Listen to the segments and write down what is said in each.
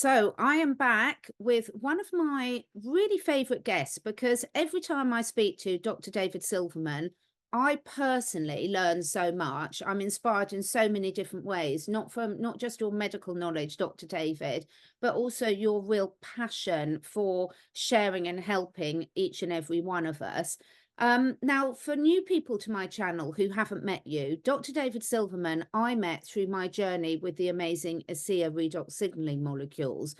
So I am back with one of my really favorite guests because every time I speak to Dr. David Silverman, I personally learn so much. I'm inspired in so many different ways, not just your medical knowledge, Dr. David, but also your real passion for sharing and helping each and every one of us. Now, for new people to my channel who haven't met you, Dr. David Silverman, I met through my journey with the amazing Asea Redox Signalling molecules.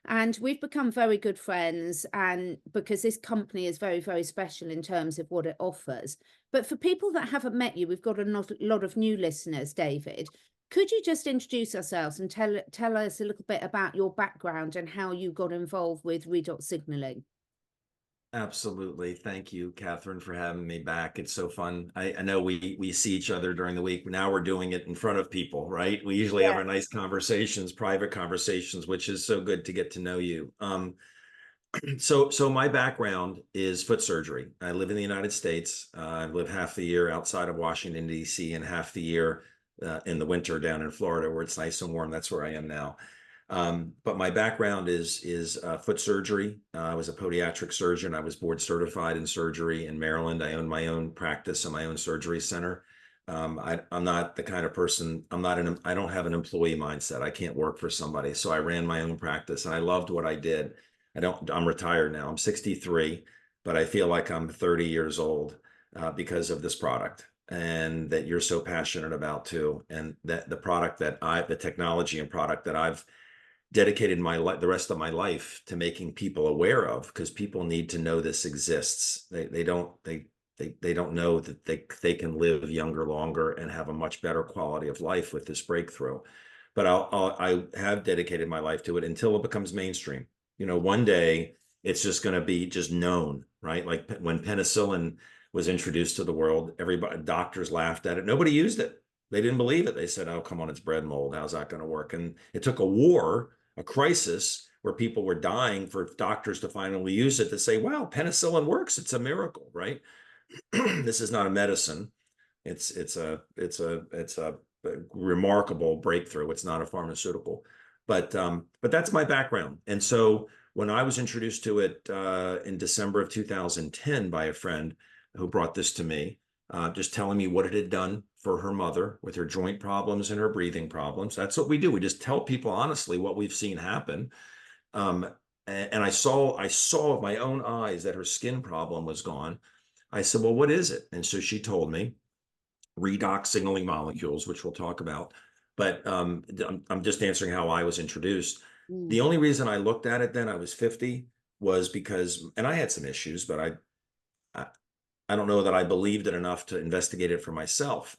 And we've become very good friends, and because this company is very, very special in terms of what it offers. But for people that haven't met you, we've got a lot of new listeners, David. Could you just introduce ourselves and tell us a little bit about your background and how you got involved with redox signaling? Absolutely. Thank you, Catherine, for having me back. It's so fun. I know we see each other during the week. Now we're doing it in front of people, right? We usually have Yeah. our nice conversations, private conversations, which is so good to get to know you. So my background is foot surgery. I live in the United States. I live half the year outside of Washington, D.C., and half the year in the winter down in Florida, where it's nice and warm. That's where I am now. But my background is foot surgery. I was a podiatric surgeon. I was board certified in surgery in Maryland. I own my own practice and my own surgery center. I'm not the kind of person, I don't have an employee mindset. I can't work for somebody. So I ran my own practice and I loved what I did. I'm retired now. I'm 63, but I feel like I'm 30 years old because of this product and that you're so passionate about too. And that the technology and product that I've dedicated the rest of my life to making people aware of, because people need to know this exists. They don't know that they can live younger, longer, and have a much better quality of life with this breakthrough. But I have dedicated my life to it until it becomes mainstream. One day it's just going to be just known, right? Like when penicillin was introduced to the world, doctors laughed at it. Nobody used it. They didn't believe it. They said, "Oh, come on, it's bread mold. How's that going to work?" And it took a crisis where people were dying for doctors to finally use it to say, "Wow, penicillin works. It's a miracle," right? This is not a medicine. It's a remarkable breakthrough. It's not a pharmaceutical, but that's my background. And so when I was introduced to it in December of 2010 by a friend who brought this to me, just telling me what it had done for her mother with her joint problems and her breathing problems. That's what we do. We just tell people honestly what we've seen happen. And I saw with my own eyes that her skin problem was gone. I said, "Well, what is it?" And so she told me redox signaling molecules, which we'll talk about. But I'm just answering how I was introduced. The Mm. only reason I looked at it then, I was 50, was because, and I had some issues, but I, I don't know that I believed it enough to investigate it for myself.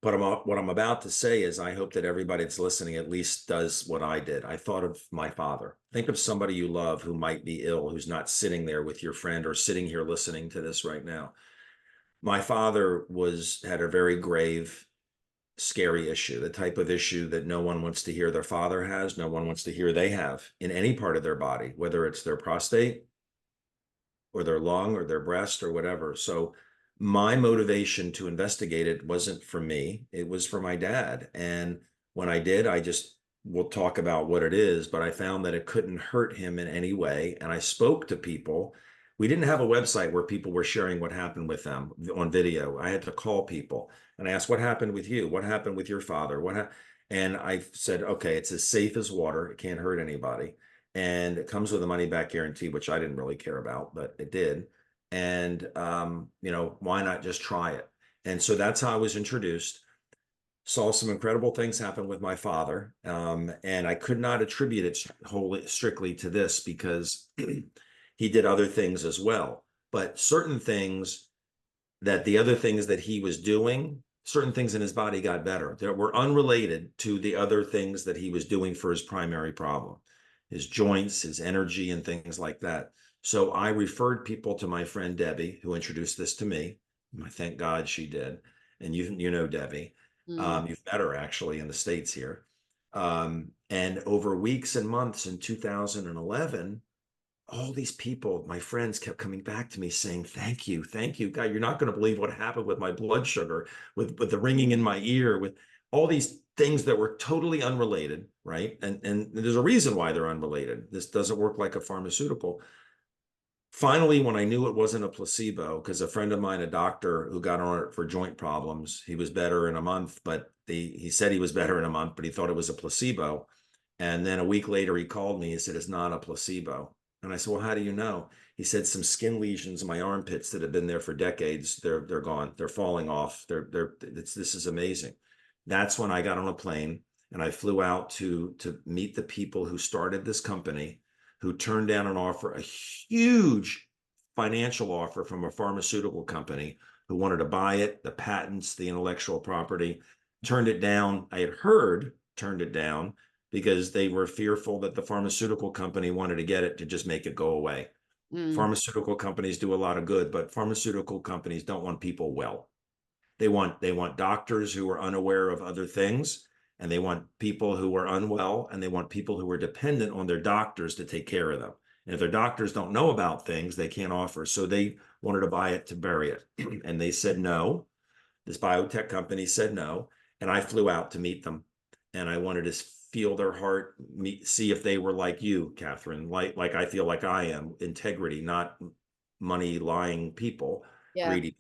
But what I'm about to say is I hope that everybody that's listening at least does what I did. I thought of my father. Think of somebody you love who might be ill, who's not sitting there with your friend or sitting here listening to this right now. My father had a very grave, scary issue, the type of issue that no one wants to hear their father has, no one wants to hear they have in any part of their body, whether it's their prostate or their lung or their breast or whatever. So my motivation to investigate it wasn't for me, it was for my dad. And when I did, we'll talk about what it is, but I found that it couldn't hurt him in any way. And I spoke to people. We didn't have a website where people were sharing what happened with them on video. I had to call people and ask, "What happened with you? What happened with your father? And I said, "Okay, it's as safe as water. It can't hurt anybody. And it comes with a money back guarantee," which I didn't really care about, but it did. And why not just try it? And so that's how I was introduced. Saw some incredible things happen with my father, and I could not attribute it wholly strictly to this because he did other things as well. But the other things that he was doing, certain things in his body got better that were unrelated to the other things that he was doing for his primary problem, his joints, his energy, and things like that. So I referred people to my friend Debbie, who introduced this to me. Thank God she did. And you know Debbie. Mm. You've met her actually in the States here. And over weeks and months in 2011, all these people, my friends, kept coming back to me saying, "Thank you, God, you're not going to believe what happened with my blood sugar, with the ringing in my ear, with all these things that were totally unrelated, right? And there's a reason why they're unrelated. This doesn't work like a pharmaceutical. Finally, when I knew it wasn't a placebo, because a friend of mine, a doctor who got on it for joint problems, he was better in a month, but he said he was better in a month, but he thought it was a placebo. And then a week later, he called me. He said, it's not a placebo. And I said, well, how do you know? He said, some skin lesions in my armpits that have been there for decades, they're gone. They're falling off. This is amazing. That's when I got on a plane and I flew out to meet the people who started this company, who turned down an offer, a huge financial offer from a pharmaceutical company who wanted to buy it, the patents, the intellectual property, turned it down. I had heard turned it down because they were fearful that the pharmaceutical company wanted to get it to just make it go away. Pharmaceutical companies do a lot of good, but pharmaceutical companies don't want people well. They want doctors who are unaware of other things, and they want people who are unwell, and they want people who are dependent on their doctors to take care of them. And if their doctors don't know about things, they can't offer. So they wanted to buy it to bury it. And they said no. This biotech company said no. And I flew out to meet them. And I wanted to feel their heart, see if they were like you, Catherine, like I feel like I am, integrity, not money lying people, greedy.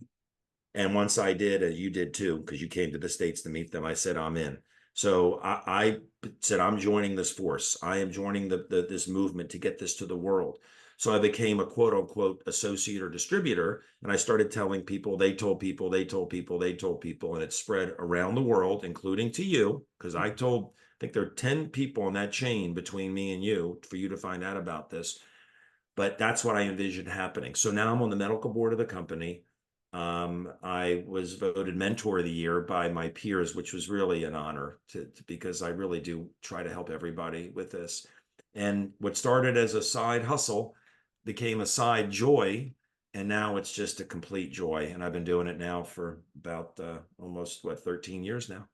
And once I did, you did too, because you came to the States to meet them, I said, I'm in. So I said, I'm joining this force. I am joining this movement to get this to the world. So I became a quote unquote associate or distributor. And I started telling people, they told people, they told people, they told people, and it spread around the world, including to you, because I think there are 10 people in that chain between me and you for you to find out about this. But that's what I envisioned happening. So now I'm on the medical board of the company. I was voted mentor of the year by my peers, which was really an honor because I really do try to help everybody with this. And what started as a side hustle became a side joy. And now it's just a complete joy. And I've been doing it now for about almost 13 years now.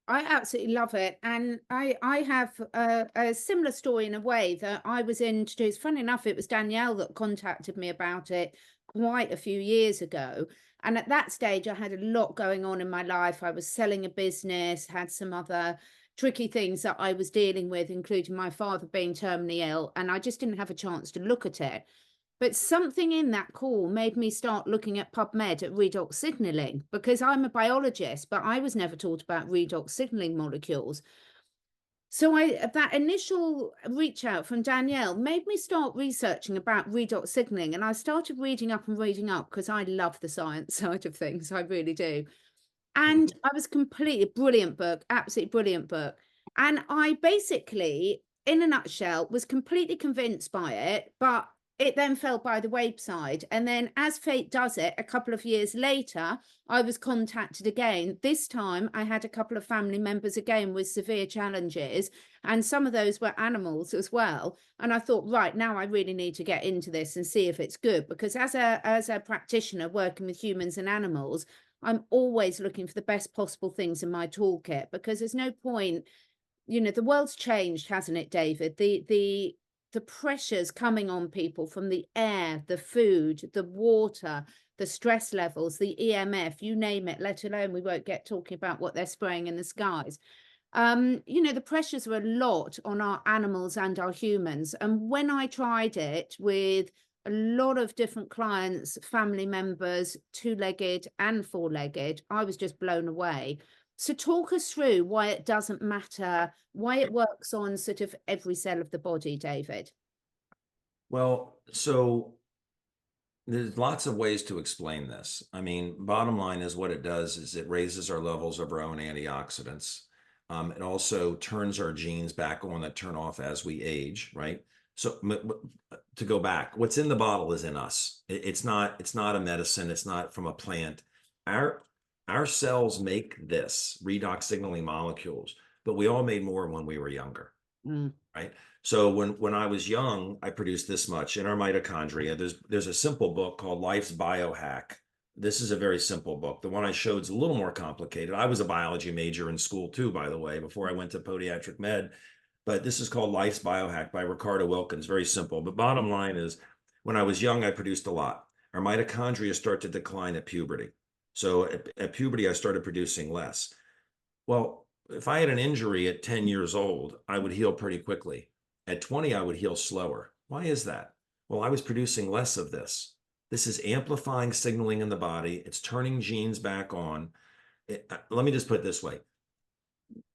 I absolutely love it. And I have a similar story in a way that I was introduced. Funny enough, it was Danielle that contacted me about it quite a few years ago. And at that stage, I had a lot going on in my life. I was selling a business, had some other tricky things that I was dealing with, including my father being terminally ill. And I just didn't have a chance to look at it. But something in that call made me start looking at PubMed at redox signaling, because I'm a biologist, but I was never taught about redox signaling molecules. So that initial reach out from Danielle made me start researching about redox signaling. And I started reading up because I love the science side of things. I really do. And I was completely brilliant book, absolutely brilliant book. And I basically, in a nutshell, was completely convinced by it, but it then fell by the wayside. And then, as fate does it, a couple of years later, I was contacted again. This time I had a couple of family members again with severe challenges, and some of those were animals as well. And I thought, right, now I really need to get into this and see if it's good, because as a practitioner working with humans and animals, I'm always looking for the best possible things in my toolkit, because there's no point, the world's changed, hasn't it, David? The pressures coming on people from the air, the food, the water, the stress levels, the EMF, you name it, let alone we won't get talking about what they're spraying in the skies. The pressures are a lot on our animals and our humans. And when I tried it with a lot of different clients, family members, two-legged and four-legged, I was just blown away. So talk us through why it doesn't matter, why it works on sort of every cell of the body, David. Well, so there's lots of ways to explain this. I mean, bottom line is what it does is it raises our levels of our own antioxidants. It also turns our genes back on that turn off as we age, right? So to go back, what's in the bottle is in us. It's not a medicine. It's not from a plant. Our cells make this redox signaling molecules, but we all made more when we were younger, right? So when I was young, I produced this much in our mitochondria. There's a simple book called Life's Biohack. This is a very simple book. The one I showed is a little more complicated. I was a biology major in school too, by the way, before I went to podiatric med. But this is called Life's Biohack by Ricardo Wilkins. Very simple. But bottom line is, when I was young, I produced a lot. Our mitochondria start to decline at puberty. So at puberty, I started producing less. Well, if I had an injury at 10 years old, I would heal pretty quickly. At 20, I would heal slower. Why is that? Well, I was producing less of this. This is amplifying signaling in the body. It's turning genes back on. Let me just put it this way.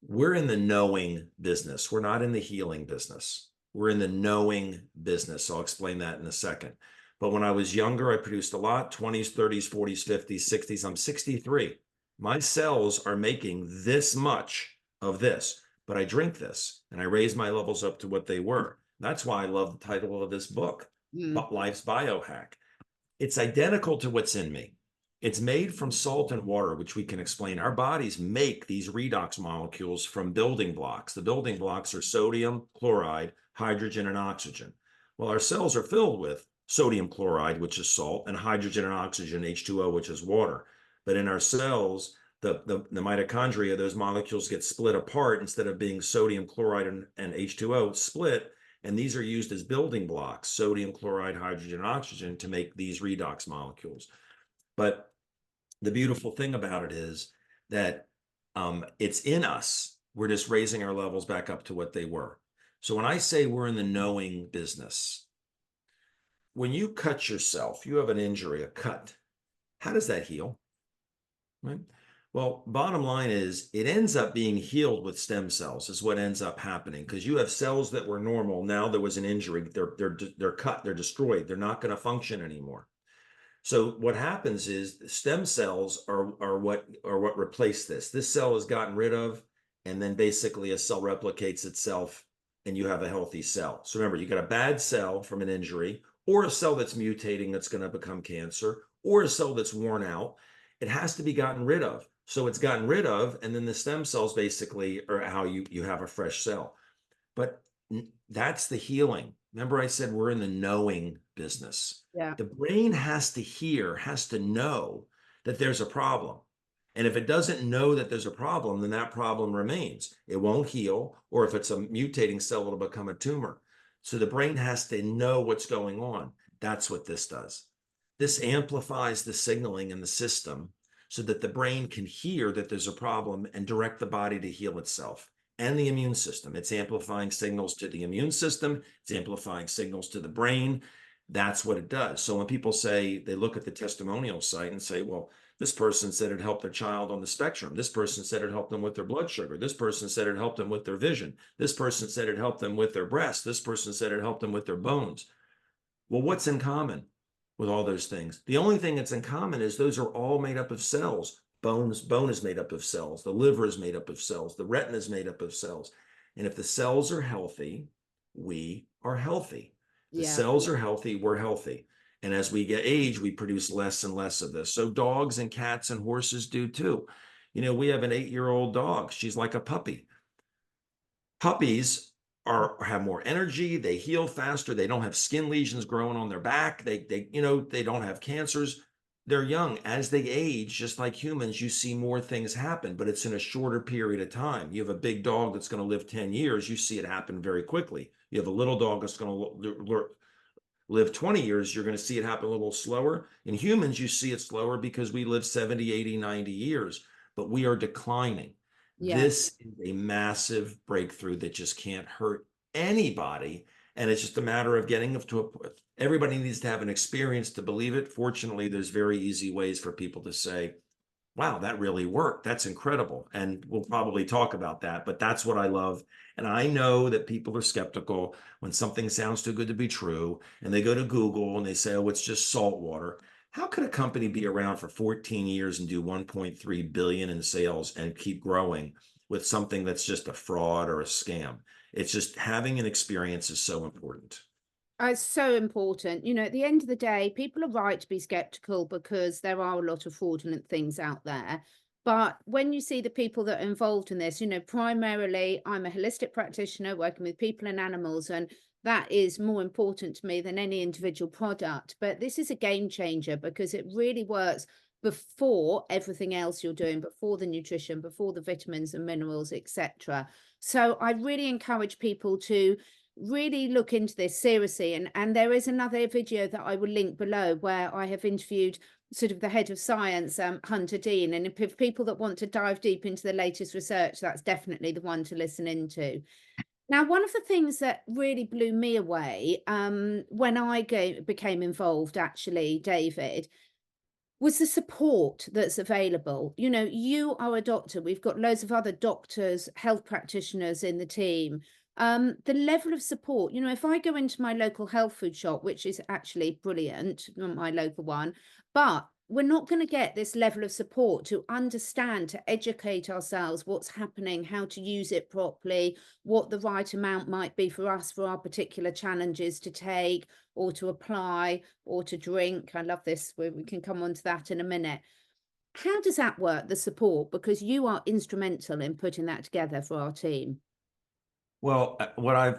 We're in the knowing business. We're not in the healing business. We're in the knowing business. I'll explain that in a second. But when I was younger, I produced a lot, 20s, 30s, 40s, 50s, 60s. I'm 63. My cells are making this much of this, but I drink this and I raise my levels up to what they were. That's why I love the title of this book, Life's Biohack. It's identical to what's in me. It's made from salt and water, which we can explain. Our bodies make these redox molecules from building blocks. The building blocks are sodium, chloride, hydrogen, and oxygen. Well, our cells are filled with sodium chloride, which is salt, and hydrogen and oxygen, H2O, which is water. But in our cells, the mitochondria, those molecules get split apart. Instead of being sodium chloride and H2O split, and these are used as building blocks, sodium chloride, hydrogen, and oxygen, to make these redox molecules. But the beautiful thing about it is that it's in us. We're just raising our levels back up to what they were. So when I say we're in the knowing business, when you cut yourself, you have an injury, a cut, how does that heal? Right? Well, bottom line is it ends up being healed with stem cells is what ends up happening, because you have cells that were normal. Now there was an injury. They're cut. They're destroyed. They're not going to function anymore. So what happens is stem cells are what replace this. This cell is gotten rid of, and then basically a cell replicates itself, and you have a healthy cell. So remember, you got a bad cell from an injury, or a cell that's mutating that's going to become cancer, or a cell that's worn out. It has to be gotten rid of. So it's gotten rid of, and then the stem cells basically are how you have a fresh cell. But that's the healing. Remember I said we're in the knowing business. Yeah. The brain has to hear, has to know that there's a problem. And if it doesn't know that there's a problem, then that problem remains. It won't heal, or if it's a mutating cell, it'll become a tumor. So the brain has to know what's going on. That's what this does. This amplifies the signaling in the system so that the brain can hear that there's a problem and direct the body to heal itself. And the immune system. It's amplifying signals to the immune system. It's amplifying signals to the brain. That's what it does. So when people say, they look at the testimonial site and say, well, this person said it helped their child on the spectrum. This person said it helped them with their blood sugar. This person said it helped them with their vision. This person said it helped them with their breast. This person said it helped them with their bones. Well, what's in common with all those things? The only thing that's in common is those are all made up of cells. Bone is made up of cells. The liver is made up of cells. The retina is made up of cells. And if the cells are healthy, we are healthy. The cells are healthy, we're healthy. And as we get age, we produce less and less of this. So dogs and cats and horses do too. You know, we have an 8-year-old dog. She's like a puppy. Puppies have more energy. They heal faster. They don't have skin lesions growing on their back. They don't have cancers. They're young. As they age, just like humans, you see more things happen, but it's in a shorter period of time. You have a big dog that's going to live 10 years. You see it happen very quickly. You have a little dog that's going to live 20 years. You're going to see it happen a little slower. In humans, you see it slower because we live 70, 80, 90 years, but we are declining. This is a massive breakthrough that just can't hurt anybody. And it's just a matter of getting to everybody needs to have an experience to believe it. Fortunately, there's very easy ways for people to say, wow, that really worked. That's incredible. And we'll probably talk about that, but that's what I love. And I know that people are skeptical when something sounds too good to be true, and they go to Google and they say, oh, it's just salt water. How could a company be around for 14 years and do 1.3 billion in sales and keep growing with something that's just a fraud or a scam? It's just having an experience is so important. It's so important. You know, at the end of the day, people are right to be skeptical because there are a lot of fraudulent things out there. But when you see the people that are involved in this, you know, primarily I'm a holistic practitioner working with people and animals, and that is more important to me than any individual product. But this is a game changer because it really works before everything else you're doing, before the nutrition, before the vitamins and minerals, etc. So I really encourage people to really look into this seriously. And there is another video that I will link below where I have interviewed sort of the head of science, Hunter Dean. And if people that want to dive deep into the latest research, that's definitely the one to listen into. Now, one of the things that really blew me away when I became involved, actually, David, was the support that's available. You know, you are a doctor. We've got loads of other doctors, health practitioners in the team. The level of support, you know, if I go into my local health food shop, which is actually brilliant, not my local one, but we're not going to get this level of support to understand, to educate ourselves what's happening, how to use it properly, what the right amount might be for us for our particular challenges to take or to apply or to drink. I love this. We can come on to that in a minute. How does that work, the support? Because you are instrumental in putting that together for our team. Well,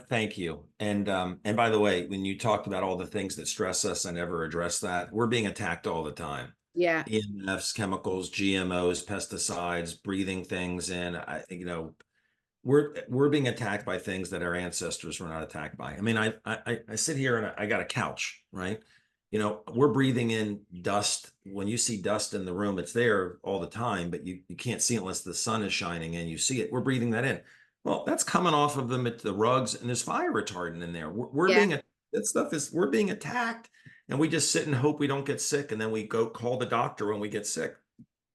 thank you. And by the way, when you talked about all the things that stress us, I never addressed that. We're being attacked all the time. Yeah. EMFs, chemicals, GMOs, pesticides, breathing things in. You know, we're being attacked by things that our ancestors were not attacked by. I mean, I sit here and I got a couch, right? You know, we're breathing in dust. When you see dust in the room, it's there all the time, but you can't see it unless the sun is shining and you see it. We're breathing that in. Well, that's coming off of the rugs, and there's fire retardant in there. We're Yeah. we're being attacked, and we just sit and hope we don't get sick, and then we go call the doctor when we get sick.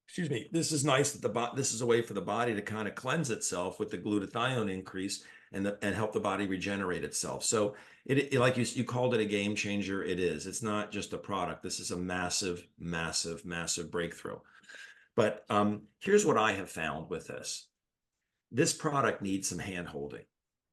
Excuse me. This is nice that this is a way for the body to kind of cleanse itself with the glutathione increase and help the body regenerate itself. So it like you called it a game changer. It is. It's not just a product. This is a massive, massive, massive breakthrough. But here's what I have found with this. This product needs some hand holding.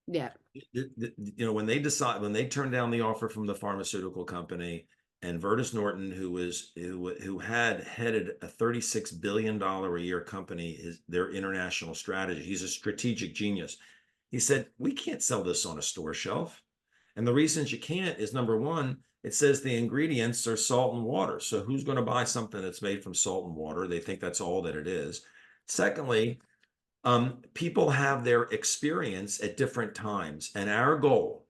Yeah. You know, when they turned down the offer from the pharmaceutical company, and Vertus Norton, who had headed a $36 billion a year company, their international strategy, he's a strategic genius. He said, we can't sell this on a store shelf. And the reasons you can't is, number one, it says the ingredients are salt and water. So who's going to buy something that's made from salt and water? They think that's all that it is. Secondly, people have their experience at different times. And our goal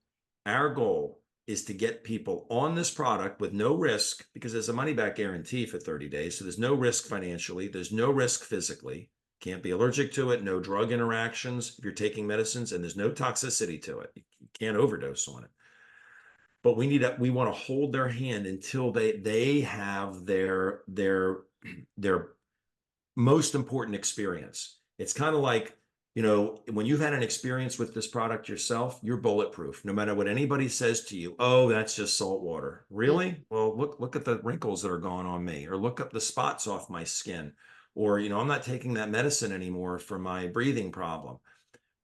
is to get people on this product with no risk, because there's a money back guarantee for 30 days. So there's no risk financially. There's no risk physically. Can't be allergic to it. No drug interactions if you're taking medicines, and there's no toxicity to it. You can't overdose on it. But we want to hold their hand until they have their most important experience. It's kind of like, you know, when you've had an experience with this product yourself, you're bulletproof. No matter what anybody says to you, oh, that's just salt water. Really? Well, look at the wrinkles that are going on me, or look up the spots off my skin, or, you know, I'm not taking that medicine anymore for my breathing problem.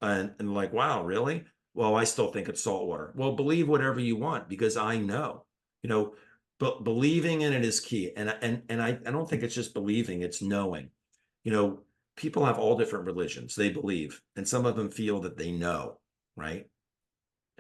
And like, wow, really? Well, I still think it's salt water. Well, believe whatever you want, because I know, you know, but believing in it is key. And I don't think it's just believing, it's knowing. You know, people have all different religions. They believe, and some of them feel that they know, right?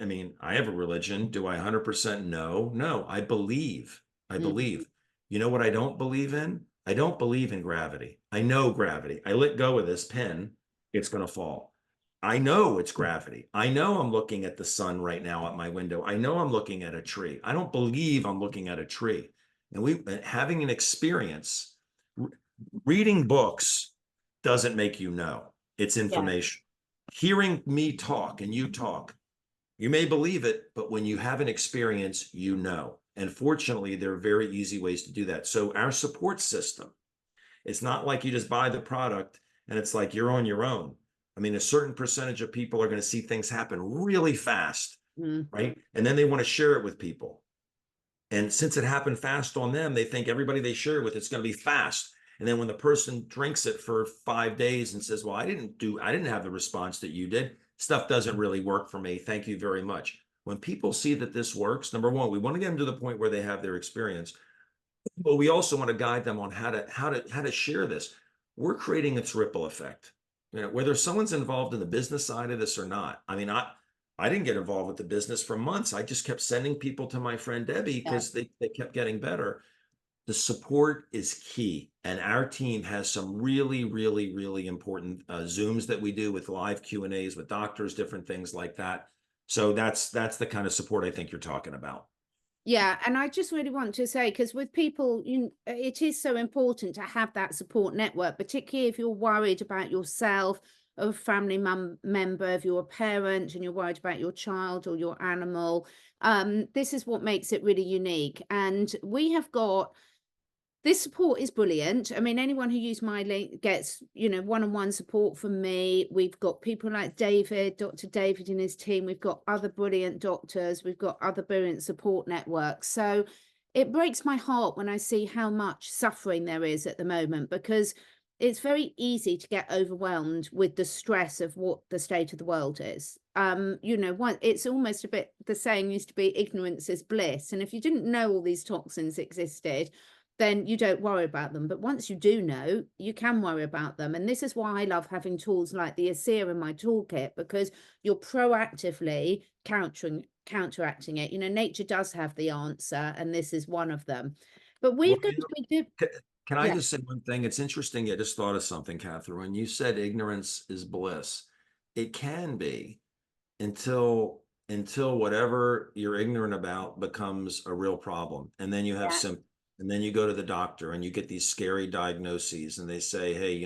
I mean, I have a religion. Do I 100% know? No, I believe. I believe. You know what I don't believe in? I don't believe in gravity. I know gravity. I let go of this pen, it's going to fall. I know it's gravity. I know I'm looking at the sun right now at my window. I know I'm looking at a tree. I don't believe I'm looking at a tree. And having an experience, reading books doesn't make you know. It's information. Yeah. Hearing me talk and you talk, you may believe it, but when you have an experience, you know. And fortunately, there are very easy ways to do that. So our support system, it's not like you just buy the product and it's like you're on your own. I mean, a certain percentage of people are going to see things happen really fast, right? And then they want to share it with people. And since it happened fast on them, they think everybody they share with, it's going to be fast. And then when the person drinks it for 5 days and says, well, I didn't have the response that you did. Stuff doesn't really work for me. Thank you very much. When people see that this works, number one, we want to get them to the point where they have their experience, but we also want to guide them on how to share this. We're creating its ripple effect. You know, whether someone's involved in the business side of this or not. I mean, I didn't get involved with the business for months. I just kept sending people to my friend Debbie because they kept getting better. The support is key. And our team has some really, really, really important Zooms that we do with live Q&As with doctors, different things like that. So that's the kind of support I think you're talking about. Yeah, and I just really want to say, because with people, it is so important to have that support network, particularly if you're worried about yourself, or a family member, if you're a parent and you're worried about your child or your animal. This is what makes it really unique. And we have got this support is brilliant. I mean, anyone who used my link gets, one-on-one support from me. We've got people like David, Dr. David and his team. We've got other brilliant doctors. We've got other brilliant support networks. So it breaks my heart when I see how much suffering there is at the moment, because it's very easy to get overwhelmed with the stress of what the state of the world is. It's almost a bit, the saying used to be, ignorance is bliss. And if you didn't know all these toxins existed, then you don't worry about them. But once you do know, you can worry about them. And this is why I love having tools like the Asea in my toolkit, because you're proactively counteracting it. Nature does have the answer, and this is one of them. But Well, can I yeah, just say one thing? It's interesting. I just thought of something, Catherine. When you said ignorance is bliss, it can be until whatever you're ignorant about becomes a real problem, and then you have yeah, symptoms, and then you go to the doctor and you get these scary diagnoses, and they say, hey,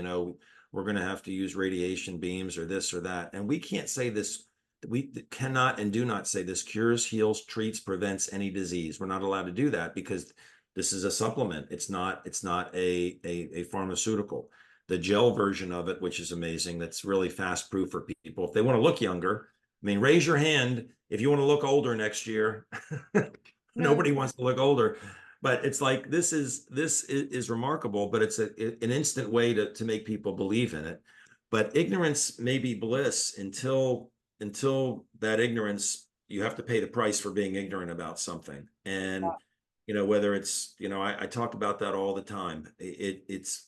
we're going to have to use radiation beams or this or that, and we can't say this. We cannot and do not say this cures, heals, treats, prevents any disease. We're not allowed to do that because this is a supplement. It's not a pharmaceutical. The gel version of it, which is amazing, that's really fast proof for people if they want to look younger. I mean, raise your hand if you want to look older next year. no, Nobody wants to look older, but it's like this is remarkable. But it's an instant way to make people believe in it. But ignorance may be bliss until that ignorance, you have to pay the price for being ignorant about something. And whether it's I talk about that all the time. It's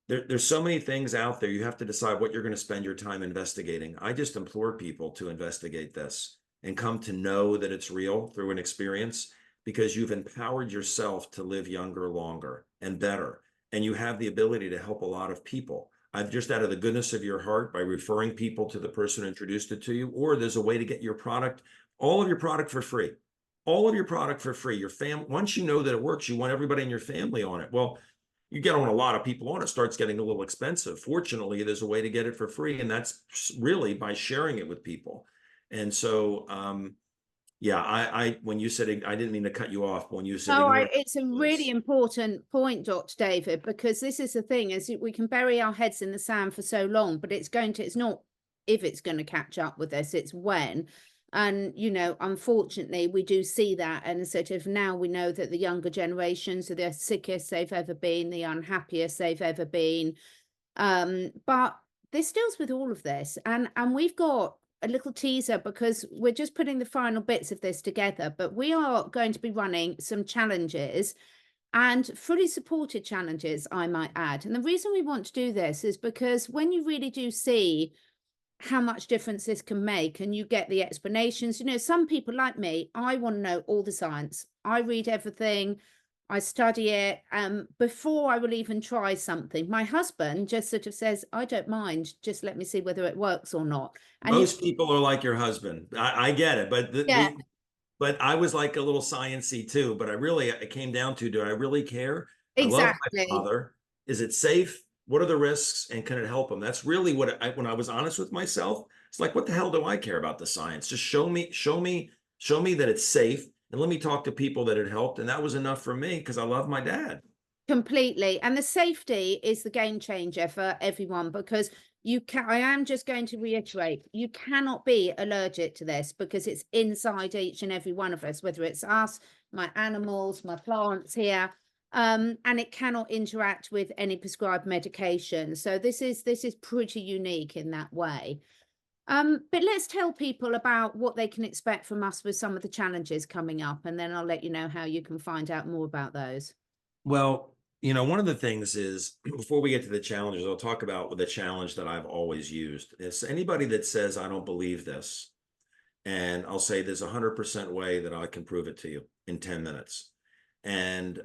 there's so many things out there. You have to decide what you're going to spend your time investigating. I just implore people to investigate this and come to know that it's real through an experience, because you've empowered yourself to live younger, longer, and better. And you have the ability to help a lot of people. I've just, out of the goodness of your heart, by referring people to the person who introduced it to you, or there's a way to get your product, all of your product for free. All of your product for free. Once you know that it works, you want everybody in your family on it. Well, you get on a lot of people on it, starts getting a little expensive. Fortunately, there's a way to get it for free, and that's really by sharing it with people. And so, yeah, when you said, I didn't mean to cut you off. When you said ignorance, it's a really important point, Dr. David, because this is the thing, is we can bury our heads in the sand for so long, but it's not if it's going to catch up with us, it's when. And, unfortunately, we do see that. And sort of now we know that the younger generations are the sickest they've ever been, the unhappiest they've ever been. But this deals with all of this. And we've got a little teaser, because we're just putting the final bits of this together. But we are going to be running some challenges, and fully supported challenges, I might add. And the reason we want to do this is because when you really do see how much difference this can make, and you get the explanations, some people like me, I want to know all the science. I read everything, I study it before I will even try something. My husband just sort of says, I don't mind, just let me see whether it works or not. And most people are like your husband. I get it, but yeah, but I was like a little science-y too. But it came down to, do I really care? I love my exactly. father. Is it safe? What are the risks, and can it help him? That's really when I was honest with myself, it's like, what the hell do I care about the science? Just show me that it's safe, and let me talk to people that it helped. And that was enough for me, because I love my dad. Completely. And the safety is the game changer for everyone, because I am just going to reiterate, you cannot be allergic to this, because it's inside each and every one of us, whether it's us, my animals, my plants here. And it cannot interact with any prescribed medication. So this is pretty unique in that way. But let's tell people about what they can expect from us with some of the challenges coming up, and then I'll let you know how you can find out more about those. Well, one of the things is, before we get to the challenges, I'll talk about the challenge that I've always used. Is anybody that says, I don't believe this, and I'll say there's 100% way that I can prove it to you in 10 minutes. And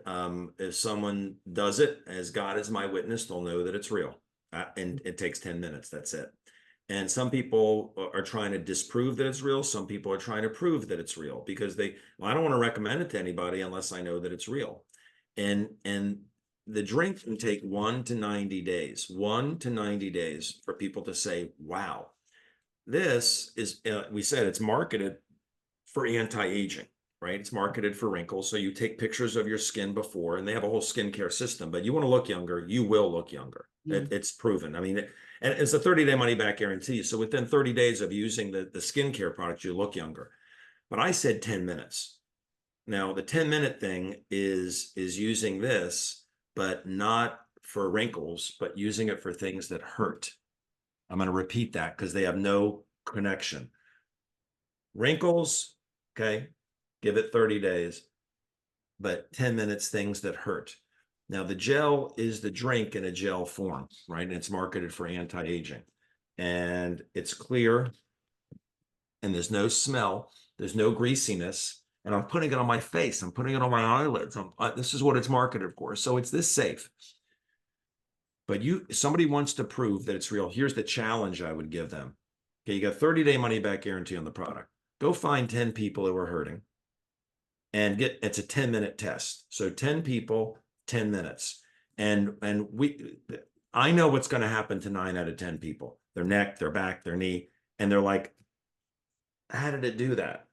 if someone does it, as God is my witness, they'll know that it's real. And it takes 10 minutes. That's it. And some people are trying to disprove that it's real. Some people are trying to prove that it's real because well, I don't want to recommend it to anybody unless I know that it's real. And the drink can take 1 to 90 days, 1 to 90 days for people to say, wow, this is, we said it's marketed for anti-aging, right? It's marketed for wrinkles. So you take pictures of your skin before, and they have a whole skincare system, but you want to look younger, you will look younger. It's proven. I mean, and it's a 30-day money-back guarantee. So within 30 days of using the skincare product, you look younger. But I said 10 minutes. Now, the 10-minute thing is using this, but not for wrinkles, but using it for things that hurt. I'm going to repeat that because they have no connection. Wrinkles, okay, give it 30 days, but 10 minutes, things that hurt. Now, the gel is the drink in a gel form, right? And it's marketed for anti-aging. And it's clear, and there's no smell, there's no greasiness, and I'm putting it on my face, I'm putting it on my eyelids. This is what it's marketed for. So it's this safe. But somebody wants to prove that it's real. Here's the challenge I would give them. Okay, you got 30-day money-back guarantee on the product. Go find 10 people who are hurting and it's a 10-minute test. So 10 people, 10 minutes. And I know what's going to happen to 9 out of 10 people, their neck, their back, their knee. And they're like, how did it do that?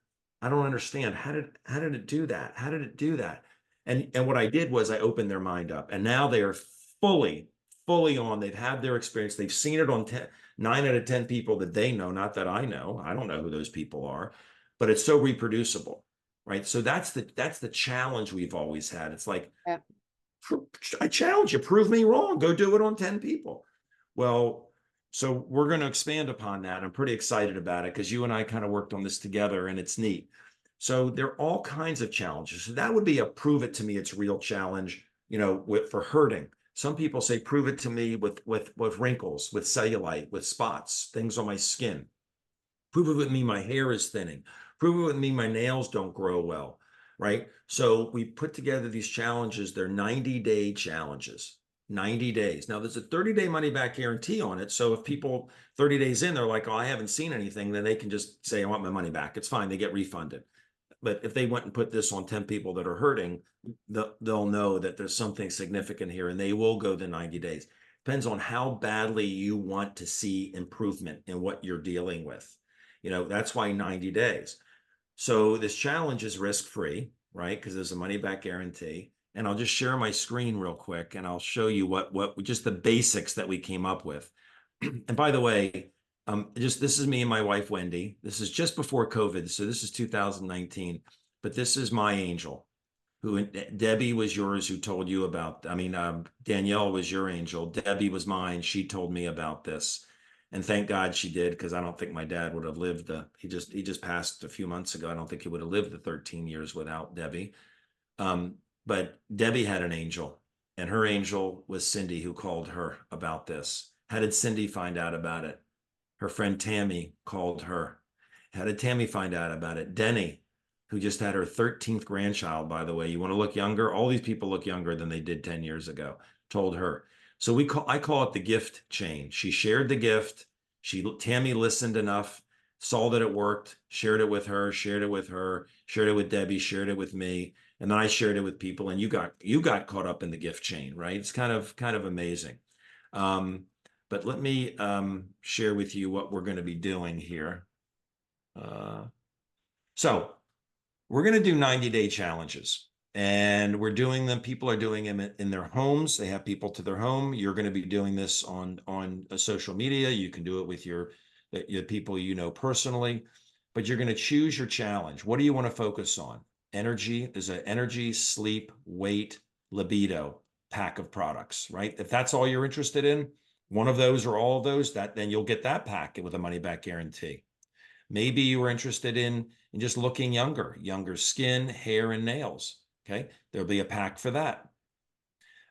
I don't understand. How did it do that? How did it do that? And what I did was I opened their mind up, and now they are fully on. They've had their experience. They've seen it on 9 out of 10 people that they know, not that I know. I don't know who those people are, but it's so reproducible, right? So that's the challenge we've always had. It's like, yeah. I challenge you, prove me wrong. Go do it on 10 people. Well, so we're going to expand upon that. I'm pretty excited about it because you and I kind of worked on this together, and it's neat. So there are all kinds of challenges. So that would be a prove it to me it's real challenge, for hurting. Some people say, prove it to me with wrinkles, with cellulite, with spots, things on my skin. Prove it with me my hair is thinning. Prove it with me my nails don't grow well, right? So we put together these challenges. They're 90-day challenges, 90 days. Now, there's a 30-day money-back guarantee on it. So if people 30 days in, they're like, oh, I haven't seen anything, then they can just say, I want my money back. It's fine. They get refunded. But if they went and put this on 10 people that are hurting, they'll know that there's something significant here, and they will go the 90 days. Depends on how badly you want to see improvement in what you're dealing with. That's why 90 days. So this challenge is risk-free, right? Because there's a money-back guarantee. And I'll just share my screen real quick, and I'll show you what just the basics that we came up with. And by the way, this is me and my wife, Wendy. This is just before COVID. So this is 2019, but this is my angel, who Debbie was yours, who told you about, Danielle was your angel. Debbie was mine. She told me about this. And thank God she did, because I don't think my dad would have lived he just passed a few months ago. I don't think he would have lived the 13 years without Debbie. But Debbie had an angel, and her angel was Cindy, who called her about this. How did Cindy find out about it? Her friend Tammy called her. How did Tammy find out about it? Denny, who just had her 13th grandchild, by the way. You want to look younger? All these people look younger than they did 10 years ago, told her. So I call it the gift chain. She shared the gift. Tammy listened enough, saw that it worked, shared it with her, shared it with Debbie, shared it with me. And then I shared it with people, and you got caught up in the gift chain, right? It's kind of amazing. But let me share with you what we're going to be doing here. So we're going to do 90-day challenges, and we're doing them. People are doing them in their homes. They have people to their home. You're going to be doing this on social media. You can do it with your people personally, but you're going to choose your challenge. What do you want to focus on? Energy. There's an energy, sleep, weight, libido pack of products, right? If that's all you're interested in, one of those or all of those, then you'll get that pack with a money-back guarantee. Maybe you were interested in just looking younger skin, hair, and nails. Okay, there'll be a pack for that.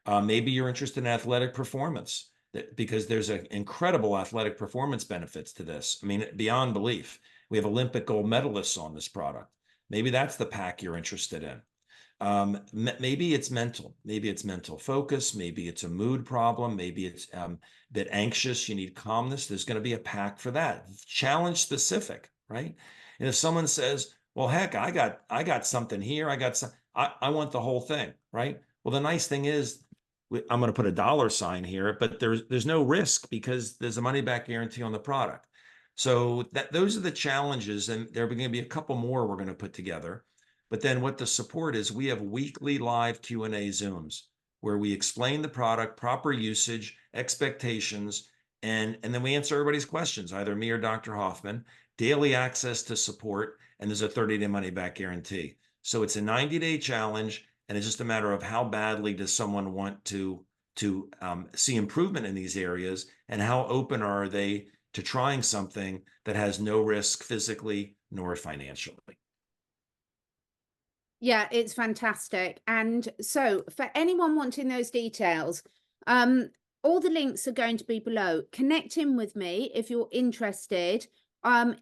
Maybe you're interested in athletic performance, because there's an incredible athletic performance benefits to this. Beyond belief. We have Olympic gold medalists on this product. Maybe that's the pack you're interested in. Maybe it's mental focus, maybe it's a mood problem, maybe it's a bit anxious, you need calmness. There's going to be a pack for that. Challenge specific, right? And if someone says, well, heck, I got something here, I want the whole thing, right? Well, the nice thing is, I'm going to put a dollar sign here, but there's no risk because there's a money back guarantee on the product. So those are the challenges, and there are going to be a couple more we're going to put together. But then what the support is, we have weekly live Q&A Zooms where we explain the product, proper usage, expectations, and then we answer everybody's questions, either me or Dr. Hoffman, daily access to support, and there's a 30-day money back guarantee. So it's a 90-day challenge, and it's just a matter of how badly does someone want to see improvement in these areas, and how open are they to trying something that has no risk physically nor financially. Yeah, it's fantastic. And so for anyone wanting those details, all the links are going to be below. Connect in with me if you're interested.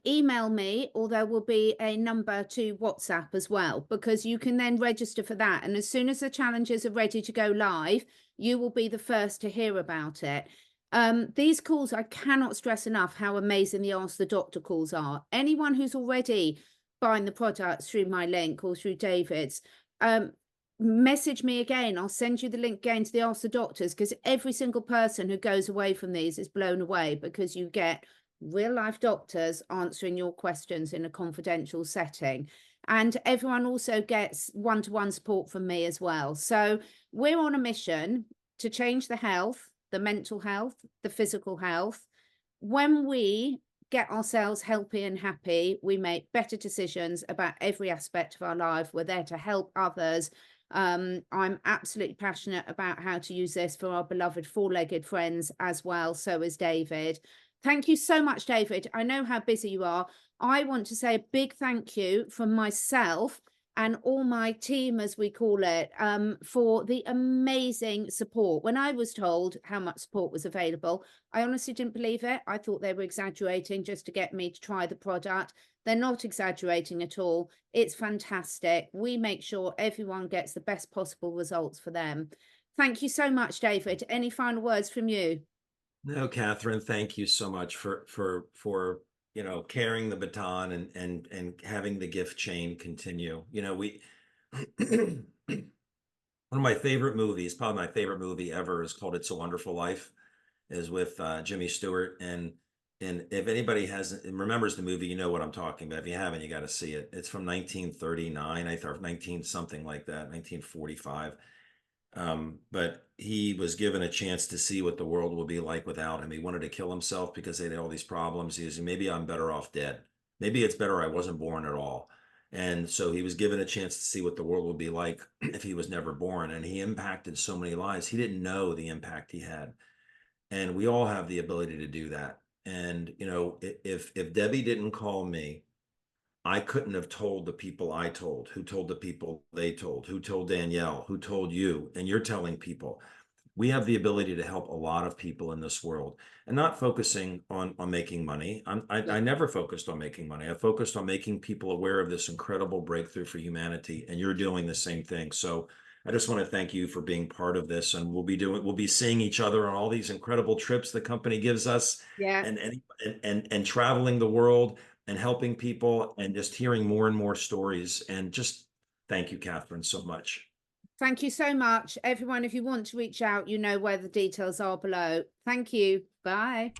Email me, or there will be a number to WhatsApp as well, because you can then register for that. And as soon as the challenges are ready to go live, you will be the first to hear about it. These calls, I cannot stress enough how amazing the Ask the Doctor calls are. Anyone who's already buying the products through my link or through David's, message me again. I'll send you the link again to the Ask the Doctors, because every single person who goes away from these is blown away, because you get real life doctors answering your questions in a confidential setting. And everyone also gets one-to-one support from me as well. So we're on a mission to change the health, the mental health, the physical health. When we get ourselves healthy and happy, we make better decisions about every aspect of our life. We're there to help others. I'm absolutely passionate about how to use this for our beloved four-legged friends as well. So is David. Thank you so much, David. I know how busy you are. I want to say a big thank you from myself and all my team, as we call it, for the amazing support. When I was told how much support was available, I honestly didn't believe it. I thought they were exaggerating just to get me to try the product. They're not exaggerating at all. It's fantastic. We make sure everyone gets the best possible results for them. Thank you so much, David. Any final words from you? No, Catherine, thank you so much for carrying the baton and having the gift chain continue. One of my favorite movies, probably my favorite movie ever, is called It's a Wonderful Life, is with Jimmy Stewart. And if anybody remembers the movie, you know what I'm talking about. If you haven't, you got to see it. It's from 1939, I thought, 19 something like that, 1945. But he was given a chance to see what the world will be like without him. He wanted to kill himself because they had all these problems. He was, maybe I'm better off dead. Maybe it's better I wasn't born at all. And so he was given a chance to see what the world would be like if he was never born. And he impacted so many lives. He didn't know the impact he had. And we all have the ability to do that. And, if Debbie didn't call me, I couldn't have told the people I told, who told the people they told, who told Danielle, who told you, and you're telling people. We have the ability to help a lot of people in this world, and not focusing on making money. I never focused on making money. I focused on making people aware of this incredible breakthrough for humanity, and you're doing the same thing. So I just want to thank you for being part of this, and we'll be seeing each other on all these incredible trips the company gives us, Yeah. and traveling the world and helping people and just hearing more and more stories. And just thank you, Catherine, so much. Thank you so much. Everyone, if you want to reach out, you know where the details are below. Thank you. Bye.